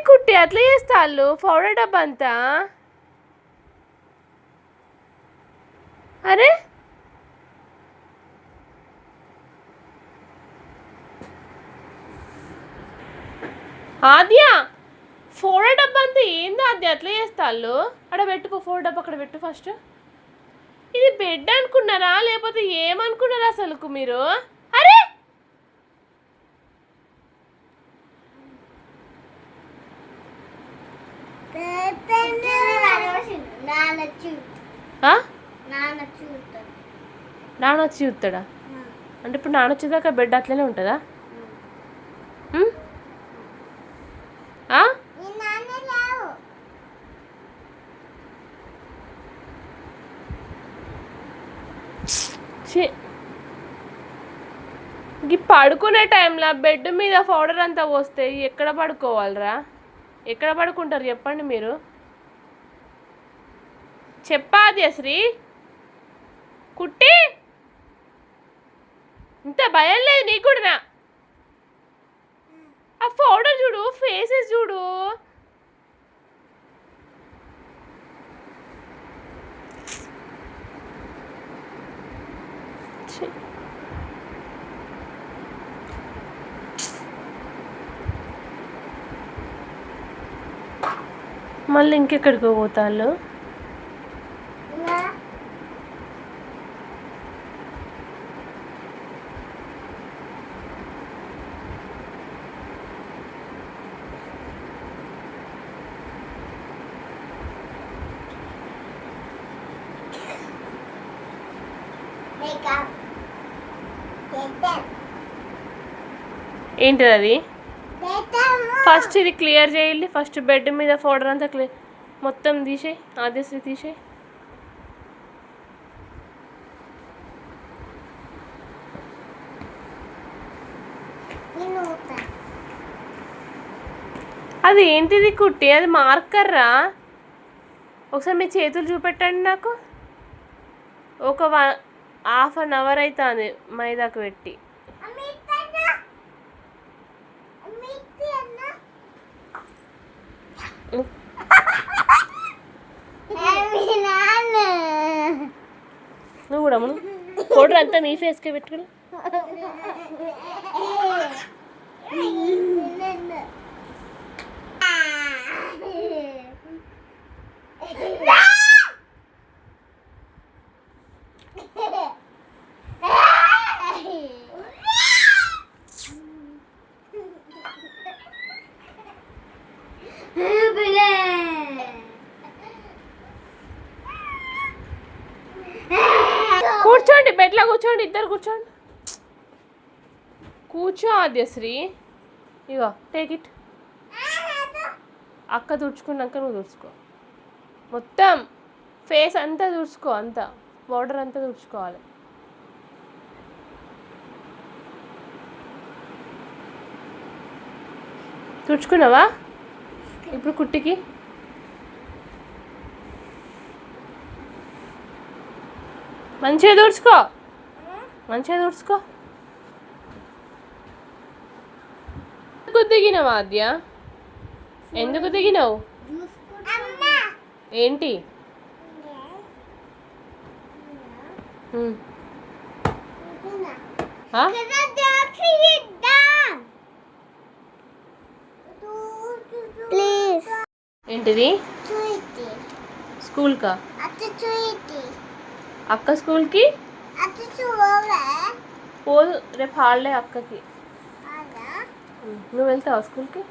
కుట్టి అట్లా చేస్తాళ్ళు పౌడర్ డబ్బా అంతా. అరే ఆద్య పౌడర్ డబ్బా అంతా ఏంది ఆద్య అట్లా చేస్తాళ్ళు? అక్కడ పెట్టుకో పౌడర్ డబ్బా, అక్కడ పెట్టు ఫస్ట్. ఇది బెడ్ అనుకున్నారా లేకపోతే ఏమనుకున్నారా అసలుకు మీరు? అరే నాన్న వచ్చి చూస్తాడా? అంటే ఇప్పుడు నాన్న వచ్చేదాకా బెడ్ అట్లనే ఉంటుందా? ఈ పడుకునే టైంలో బెడ్ మీద పౌడర్ అంతా పోస్తే ఎక్కడ పడుకోవాలరా? ఎక్కడ పడుకుంటారు చెప్పండి మీరు? చెప్పాది శ్రీ కుట్టి, ఇంత భయం లేదు నీకు కూడా? ఆ పౌడర్ చూడు, ఫేసెస్ చూడు. మళ్ళీ ఇంకెక్కడికి పోతాళ్ళు? ఏంటిది అది? ఫస్ట్ ఇది క్లియర్ చేయాలి. ఫస్ట్ బెడ్ మీద పౌడర్ అంతా మొత్తం తీసేయి ఆద్యశ్రీ, తీసేయి. అది ఏంటిది కుట్టి? అది మార్కర్రా? ఒకసారి మీ చేతులు చూపెట్టండి నాకు. ఒక 1/2 అవర్ అవుతుంది మైదాకు పెట్టి. నువ్వు కూడా పౌడర్ అంతా నీ ఫేస్కే పెట్టుకుని. కూర్చోండి, బెడ్లో కూర్చోండి, ఇద్దరు కూర్చోండి. కూర్చో ఆద్యశ్రీ. ఇగో టేక్ ఇట్. అక్క తుడుచుకున్నాక నువ్వు తుడుచుకో. మొత్తం ఫేస్ అంతా తుడుచుకో, అంతా పౌడర్ అంతా తుడుచుకోవాలి. తుడుచుకున్నావా? ఇప్పుడు కుట్టికి మంచిగా తుడుచుకో, మంచిగా తుడుచుకో. ఎందుకు దిగినావు ఆద్య? ఎందుకు దిగినావు? ఏంటి? ఏంటిది? స్కూల్కా? అక్క స్కూల్కి పోదు, రేపు హాలిడే అక్కకి. నువ్వు వెళ్తావా స్కూల్కి?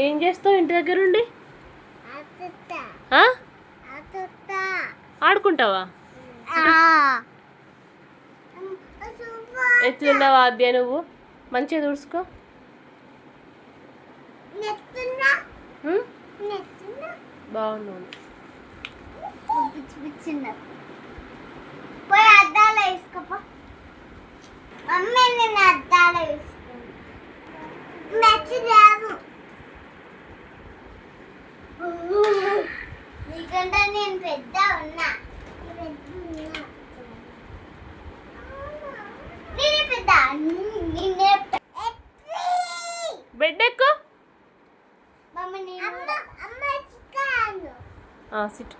ఏం చేస్తావు ఇంటి దగ్గర ఉండి? ఆడుకుంటావా? ఎట్లున్నావా ఆద్య? నువ్వు మంచిగా తుడుచుకో. బాగున్నావు. పోయి అద్దాలు వేసుకోపో మమ్మీ. నేను అద్దాలు వేసుకో నచ్చలేవు నీకంటే నేను పెద్ద ఉన్నా. బెడ్ అమ్మ చికెన్ సిట్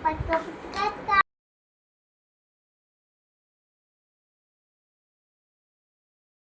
పట్టుకో